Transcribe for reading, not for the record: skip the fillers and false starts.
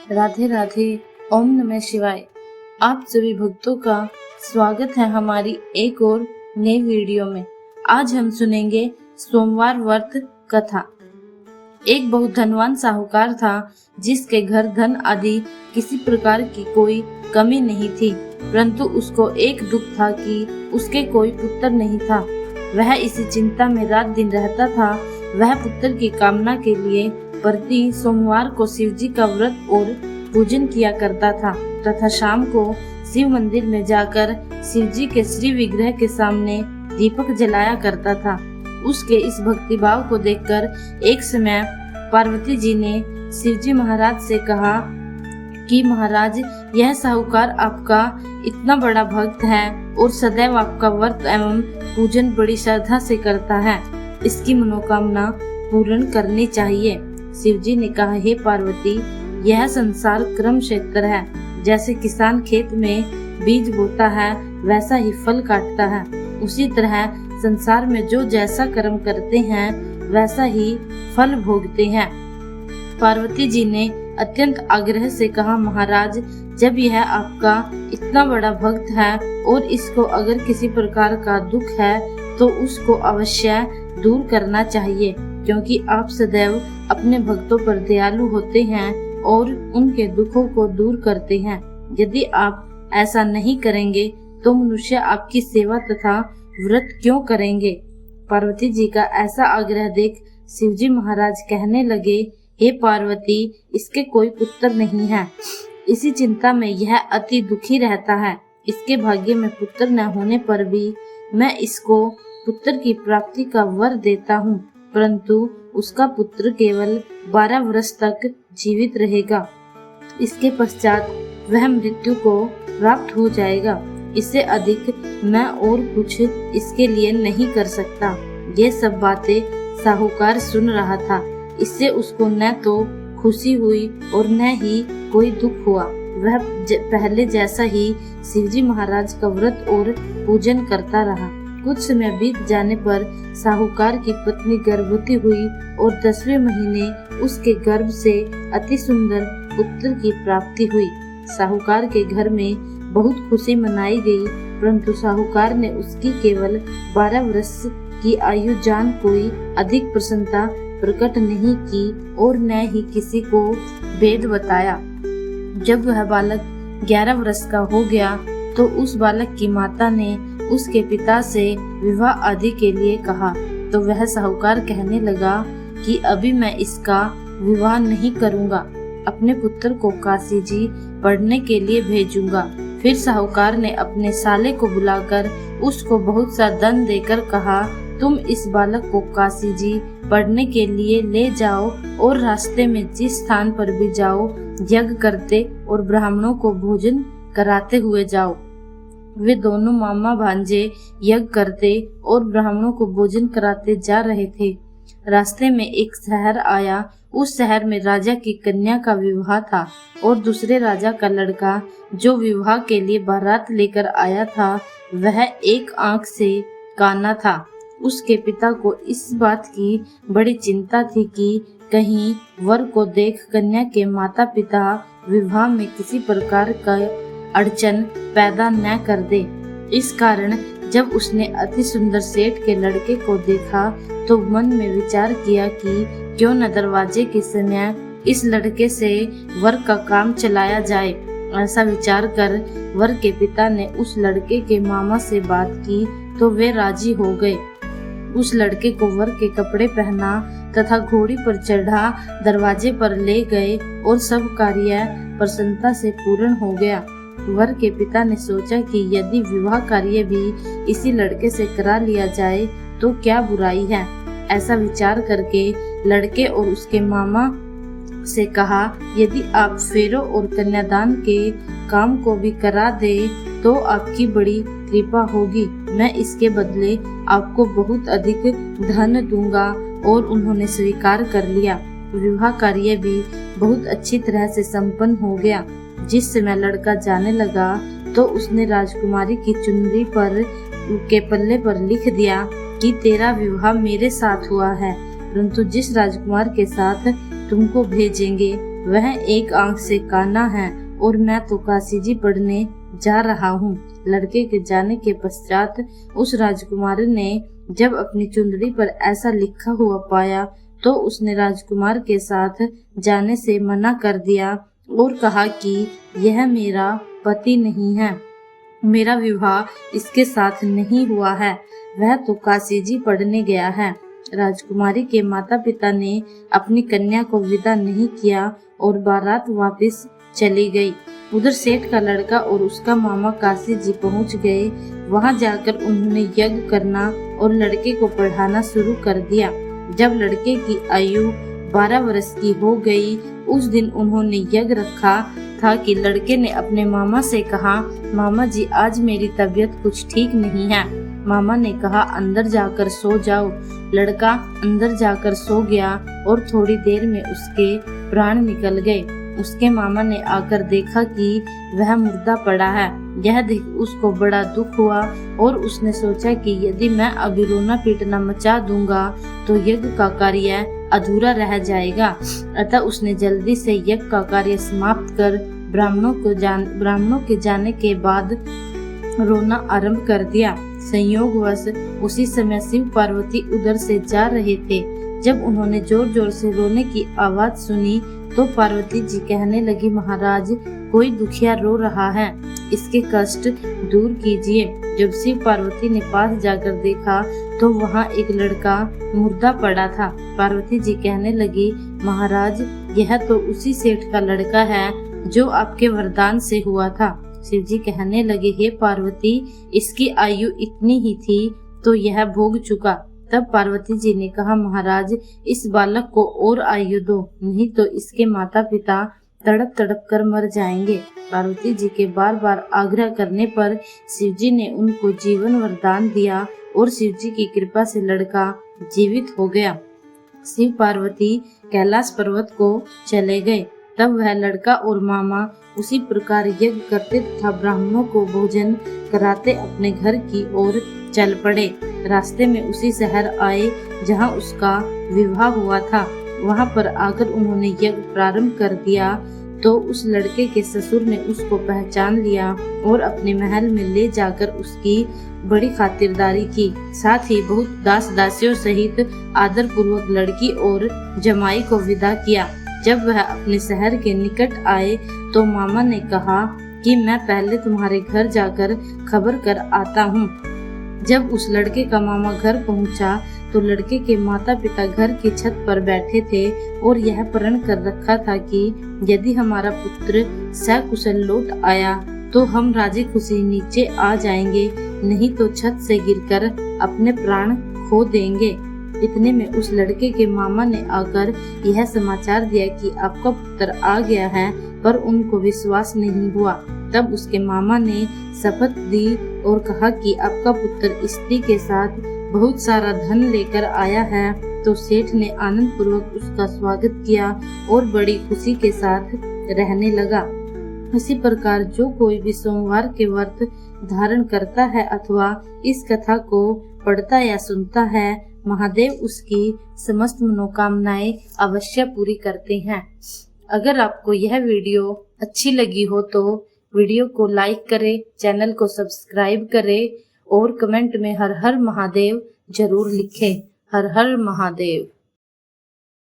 राधे राधे। ओम नमः शिवाय। आप सभी भक्तों का स्वागत है हमारी एक और नई वीडियो में। आज हम सुनेंगे सोमवार व्रत कथा। एक बहुत धनवान साहूकार था जिसके घर धन आदि किसी प्रकार की कोई कमी नहीं थी, परंतु उसको एक दुख था कि उसके कोई पुत्र नहीं था। वह इसी चिंता में रात दिन रहता था। वह पुत्र की कामना के लिए प्रति सोमवार को शिव जी का व्रत और पूजन किया करता था तथा शाम को शिव मंदिर में जाकर शिव जी के श्री विग्रह के सामने दीपक जलाया करता था। उसके इस भक्ति भाव को देखकर एक समय पार्वती जी ने शिव जी महाराज से कहा कि महाराज, यह साहूकार आपका इतना बड़ा भक्त है और सदैव आपका व्रत एवं पूजन बड़ी श्रद्धा से करता है, इसकी मनोकामना पूर्ण करनी चाहिए। शिव जी ने कहा, हे पार्वती, यह संसार कर्म क्षेत्र है। जैसे किसान खेत में बीज बोता है वैसा ही फल काटता है, उसी तरह संसार में जो जैसा कर्म करते हैं वैसा ही फल भोगते हैं। पार्वती जी ने अत्यंत आग्रह से कहा, महाराज, जब यह आपका इतना बड़ा भक्त है और इसको अगर किसी प्रकार का दुख है तो उसको अवश्य दूर करना चाहिए, क्योंकि आप सदैव अपने भक्तों पर दयालु होते हैं और उनके दुखों को दूर करते हैं। यदि आप ऐसा नहीं करेंगे तो मनुष्य आपकी सेवा तथा व्रत क्यों करेंगे। पार्वती जी का ऐसा आग्रह देख शिवजी महाराज कहने लगे, हे पार्वती, इसके कोई पुत्र नहीं है। इसी चिंता में यह अति दुखी रहता है। इसके भाग्य में पुत्र न होने पर भी मैं इसको पुत्र की प्राप्ति का वर देता हूँ, परंतु उसका पुत्र केवल 12 वर्ष तक जीवित रहेगा। इसके पश्चात वह मृत्यु को प्राप्त हो जाएगा। इससे अधिक मैं और कुछ इसके लिए नहीं कर सकता। ये सब बातें साहूकार सुन रहा था। इससे उसको न तो खुशी हुई और न ही कोई दुख हुआ। वह पहले जैसा ही शिवजी महाराज का व्रत और पूजन करता रहा। कुछ समय बीत जाने पर साहूकार की पत्नी गर्भवती हुई और 10वें महीने उसके गर्भ से अति सुंदर पुत्र की प्राप्ति हुई। साहूकार के घर में बहुत खुशी मनाई गई, परंतु साहूकार ने उसकी केवल 12 वर्ष की आयु जान कोई अधिक प्रसन्नता प्रकट नहीं की और न ही किसी को भेद बताया। जब वह बालक 11 वर्ष का हो गया तो उस बालक की माता ने उसके पिता से विवाह आदि के लिए कहा, तो वह साहूकार कहने लगा कि अभी मैं इसका विवाह नहीं करूंगा, अपने पुत्र को काशी जी पढ़ने के लिए भेजूंगा। फिर साहूकार ने अपने साले को बुलाकर उसको बहुत सा धन देकर कहा, तुम इस बालक को काशी जी पढ़ने के लिए ले जाओ और रास्ते में जिस स्थान पर भी जाओ यज्ञ करते और ब्राह्मणों को भोजन कराते हुए जाओ। वे दोनों मामा भांजे यज्ञ करते और ब्राह्मणों को भोजन कराते जा रहे थे। रास्ते में एक शहर आया। उस शहर में राजा की कन्या का विवाह था और दूसरे राजा का लड़का जो विवाह के लिए बारात लेकर आया था वह एक आंख से काना था। उसके पिता को इस बात की बड़ी चिंता थी कि कहीं वर को देख कन्या के माता पिता विवाह में किसी प्रकार का अड़चन पैदा न कर दे। इस कारण जब उसने अति सुंदर सेठ के लड़के को देखा तो मन में विचार किया कि क्यों न दरवाजे के समय इस लड़के से वर का काम चलाया जाए। ऐसा विचार कर वर के पिता ने उस लड़के के मामा से बात की तो वे राजी हो गए। उस लड़के को वर के कपड़े पहना तथा घोड़ी पर चढ़ा दरवाजे पर ले गए और सब कार्य प्रसन्नता से पूर्ण हो गया। वर के पिता ने सोचा कि यदि विवाह कार्य भी इसी लड़के से करा लिया जाए तो क्या बुराई है। ऐसा विचार करके लड़के और उसके मामा से कहा, यदि आप फेरों और कन्यादान के काम को भी करा दे तो आपकी बड़ी कृपा होगी। मैं इसके बदले आपको बहुत अधिक धन दूंगा। और उन्होंने स्वीकार कर लिया। विवाह कार्य भी बहुत अच्छी तरह से संपन्न हो गया। जिस समय लड़का जाने लगा तो उसने राजकुमारी की चुनरी पर के पल्ले पर लिख दिया कि तेरा विवाह मेरे साथ हुआ है, परंतु जिस राजकुमार के साथ तुमको भेजेंगे वह एक आंख से काना है और मैं तो काशी जी पढ़ने जा रहा हूँ। लड़के के जाने के पश्चात उस राजकुमार ने जब अपनी चुंदड़ी पर ऐसा लिखा हुआ पाया तो उसने राजकुमार के साथ जाने से मना कर दिया और कहा कि यह मेरा पति नहीं है, मेरा विवाह इसके साथ नहीं हुआ है, वह तो काशी जी पढ़ने गया है। राजकुमारी के माता पिता ने अपनी कन्या को विदा नहीं किया और बारात वापस चली गई। उधर सेठ का लड़का और उसका मामा काशी जी पहुंच गए। वहां जाकर उन्होंने यज्ञ करना और लड़के को पढ़ाना शुरू कर दिया। जब लड़के की आयु 12 वर्ष की हो गई, उस दिन उन्होंने यज्ञ रखा था कि लड़के ने अपने मामा से कहा, मामा जी आज मेरी तबीयत कुछ ठीक नहीं है। मामा ने कहा अंदर जाकर सो जाओ। लड़का अंदर जाकर सो गया और थोड़ी देर में उसके प्राण निकल गए। उसके मामा ने आकर देखा कि वह मुर्दा पड़ा है। यह देख उसको बड़ा दुख हुआ और उसने सोचा कि यदि मैं अभी रोना पीटना मचा दूंगा तो यज्ञ का कार्य अधूरा रह जाएगा। अतः उसने जल्दी से यज्ञ का कार्य समाप्त कर ब्राह्मणों के जाने के बाद रोना आरंभ कर दिया। संयोगवश उसी समय शिव पार्वती उधर से जा रहे थे। जब उन्होंने जोर जोर से रोने की आवाज सुनी तो पार्वती जी कहने लगी, महाराज कोई दुखिया रो रहा है, इसके कष्ट दूर कीजिए। जब शिव पार्वती ने पास जाकर देखा तो वहाँ एक लड़का मुर्दा पड़ा था। पार्वती जी कहने लगी, महाराज यह तो उसी सेठ का लड़का है जो आपके वरदान से हुआ था। शिव जी कहने लगे, हे पार्वती इसकी आयु इतनी ही थी तो यह भोग चुका। तब पार्वती जी ने कहा, महाराज इस बालक को और आयु दो, नहीं तो इसके माता पिता तड़प तड़प कर मर जाएंगे। पार्वती जी के बार बार आग्रह करने पर शिव जी ने उनको जीवन वरदान दिया और शिव जी की कृपा से लड़का जीवित हो गया। शिव पार्वती कैलाश पर्वत को चले गए। तब वह लड़का और मामा उसी प्रकार यज्ञ करते तथा ब्राह्मणों को भोजन कराते अपने घर की ओर चल पड़े। रास्ते में उसी शहर आए जहां उसका विवाह हुआ था। वहां पर आकर उन्होंने यज्ञ प्रारंभ कर दिया तो उस लड़के के ससुर ने उसको पहचान लिया और अपने महल में ले जाकर उसकी बड़ी खातिरदारी की। साथ ही बहुत दास दासियों सहित आदर पूर्वक लड़की और जमाई को विदा किया। जब वह अपने शहर के निकट आए तो मामा ने कहा कि मैं पहले तुम्हारे घर जाकर खबर कर आता हूँ। जब उस लड़के का मामा घर पहुँचा तो लड़के के माता पिता घर की छत पर बैठे थे और यह प्रण कर रखा था कि यदि हमारा पुत्र सकुशल लौट आया तो हम राजी खुशी नीचे आ जाएंगे, नहीं तो छत से गिरकर अपने प्राण खो देंगे। इतने में उस लड़के के मामा ने आकर यह समाचार दिया कि आपका पुत्र आ गया है, पर उनको विश्वास नहीं हुआ। तब उसके मामा ने शपथ दी और कहा कि आपका पुत्र स्त्री के साथ बहुत सारा धन लेकर आया है। तो सेठ ने आनंद पूर्वक उसका स्वागत किया और बड़ी खुशी के साथ रहने लगा। इसी प्रकार जो कोई भी सोमवार के व्रत धारण करता है अथवा इस कथा को पढ़ता या सुनता है, महादेव उसकी समस्त मनोकामनाएं अवश्य पूरी करते हैं। अगर आपको यह वीडियो अच्छी लगी हो तो वीडियो को लाइक करें, चैनल को सब्सक्राइब करें और कमेंट में हर हर महादेव जरूर लिखें। हर हर महादेव।